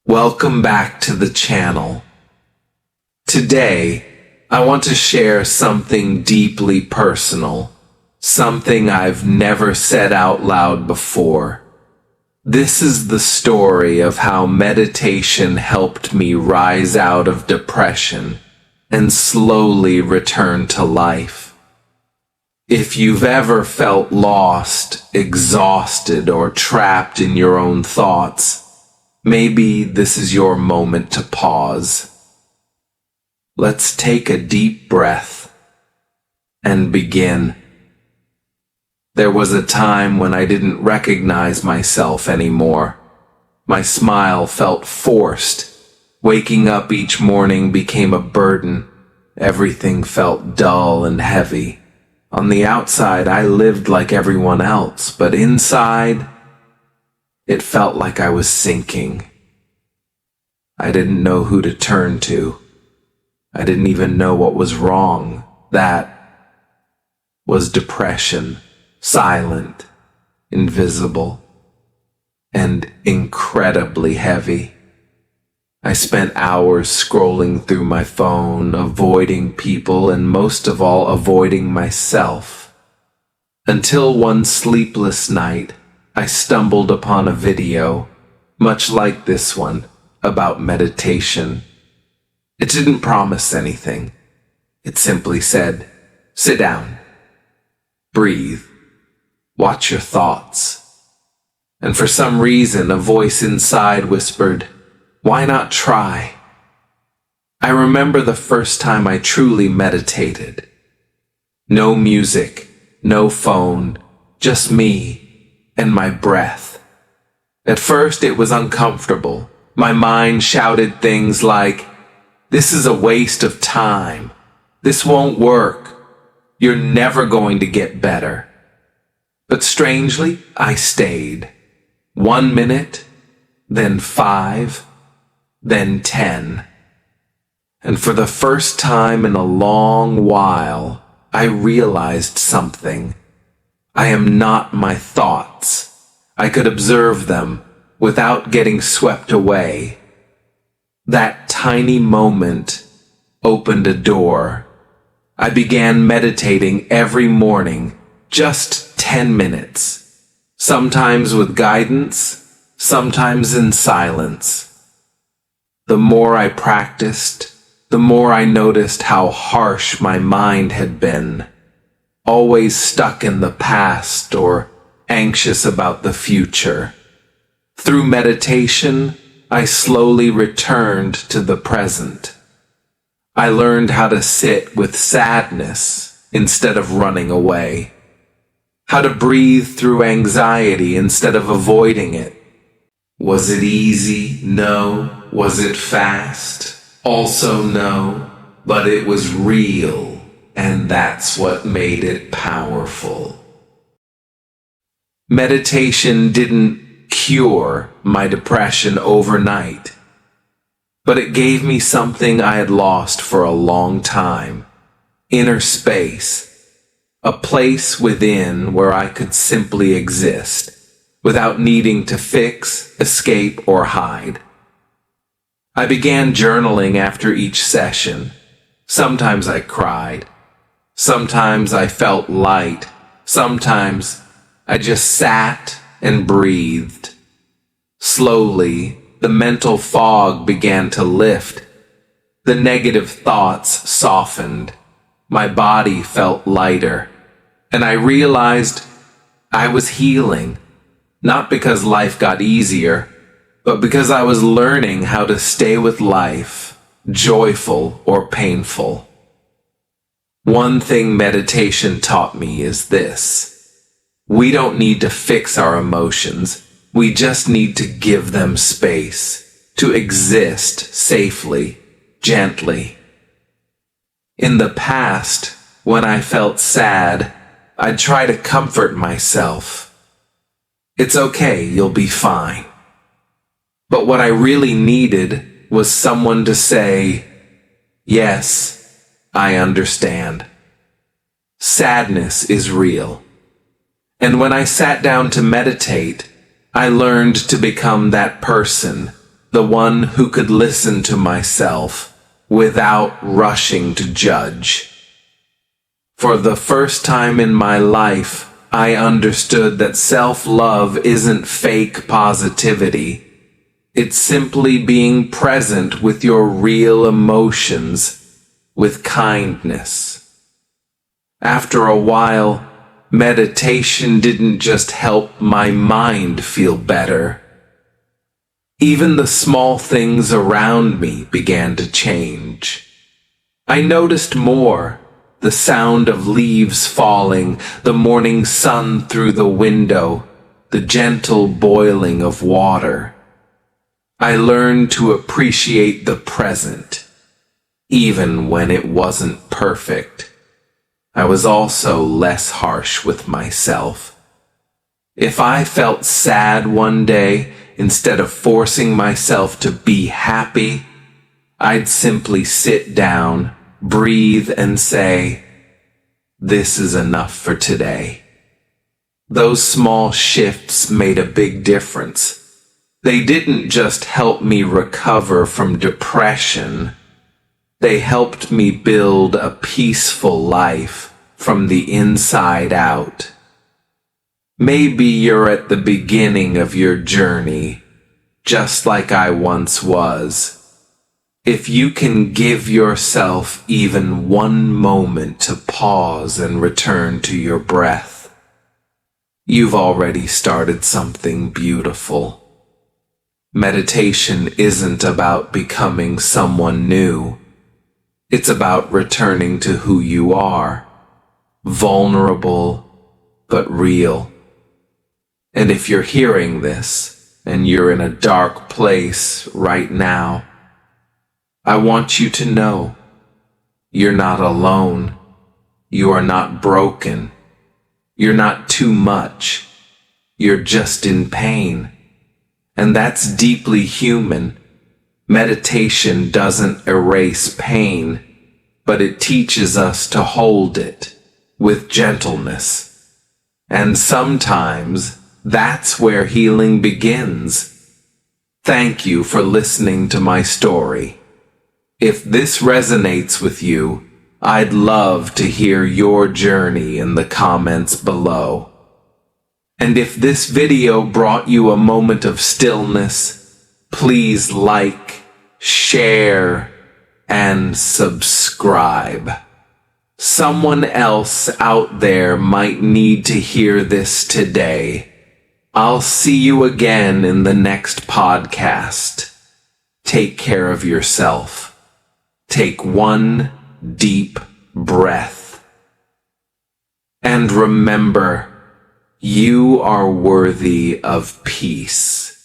Welcome back to the channel. Today, I want to share something deeply personal, something I've never said out loud before. This is the story of how meditation helped me rise out of depression and slowly return to life. If you've ever felt lost, exhausted, or trapped in your own thoughts, maybe this is your moment to pause. Let's take a deep breath and begin. There was a time when I didn't recognize myself anymore. My smile felt forced. Waking up each morning became a burden. Everything felt dull and heavy. On the outside, I lived like everyone else, but inside, it felt like I was sinking. I didn't know who to turn to. I didn't even know what was wrong. That was depression, silent, invisible, and incredibly heavy. I spent hours scrolling through my phone, avoiding people, and most of all, avoiding myself. Until one sleepless night, I stumbled upon a video, much like this one, about meditation. It didn't promise anything. It simply said, sit down, breathe, watch your thoughts. And for some reason, a voice inside whispered, why not try? I remember the first time I truly meditated. No music, no phone, just me and my breath. At first it was uncomfortable. My mind shouted things like, this is a waste of time. This won't work. You're never going to get better. But strangely, I stayed. 1 minute, then 5, then 10. And for the first time in a long while, I realized something. I am not my thoughts. I could observe them without getting swept away. That tiny moment opened a door. I began meditating every morning, just 10 minutes, sometimes with guidance, sometimes in silence. The more I practiced, the more I noticed how harsh my mind had been, always stuck in the past or anxious about the future. Through meditation, I slowly returned to the present. I learned how to sit with sadness instead of running away, how to breathe through anxiety instead of avoiding it. Was it easy? No. Was it fast? Also no. But it was real, and that's what made it powerful. Meditation didn't cure my depression overnight, but it gave me something I had lost for a long time: inner space, a place within where I could simply exist without needing to fix, escape, or hide. I began journaling after each session. Sometimes I cried, sometimes I felt light, sometimes I just sat and breathed. Slowly, the mental fog began to lift. The negative thoughts softened. My body felt lighter. And I realized I was healing, not because life got easier, but because I was learning how to stay with life, joyful or painful. One thing meditation taught me is this: we don't need to fix our emotions. We just need to give them space to exist safely, gently. In the past, when I felt sad, I'd try to comfort myself. It's okay, you'll be fine. But what I really needed was someone to say, yes, I understand. Sadness is real. And when I sat down to meditate, I learned to become that person, the one who could listen to myself without rushing to judge. For the first time in my life, I understood that self-love isn't fake positivity. It's simply being present with your real emotions, with kindness. After a while, meditation didn't just help my mind feel better. Even the small things around me began to change. I noticed more: the sound of leaves falling, the morning sun through the window, the gentle boiling of water. I learned to appreciate the present, even when it wasn't perfect. I was also less harsh with myself. If I felt sad one day, instead of forcing myself to be happy, I'd simply sit down, breathe, and say, "This is enough for today." Those small shifts made a big difference. They didn't just help me recover from depression. They helped me build a peaceful life from the inside out. Maybe you're at the beginning of your journey, just like I once was. If you can give yourself even one moment to pause and return to your breath, you've already started something beautiful. Meditation isn't about becoming someone new. It's about returning to who you are, vulnerable but real. And if you're hearing this and you're in a dark place right now, I want you to know you're not alone. You are not broken. You're not too much. You're just in pain. And that's deeply human. Meditation doesn't erase pain, but it teaches us to hold it with gentleness. And sometimes that's where healing begins. Thank you for listening to my story. If this resonates with you, I'd love to hear your journey in the comments below. And if this video brought you a moment of stillness, please like, share, and subscribe. Someone else out there might need to hear this today. I'll see you again in the next podcast. Take care of yourself. Take one deep breath. And remember, you are worthy of peace.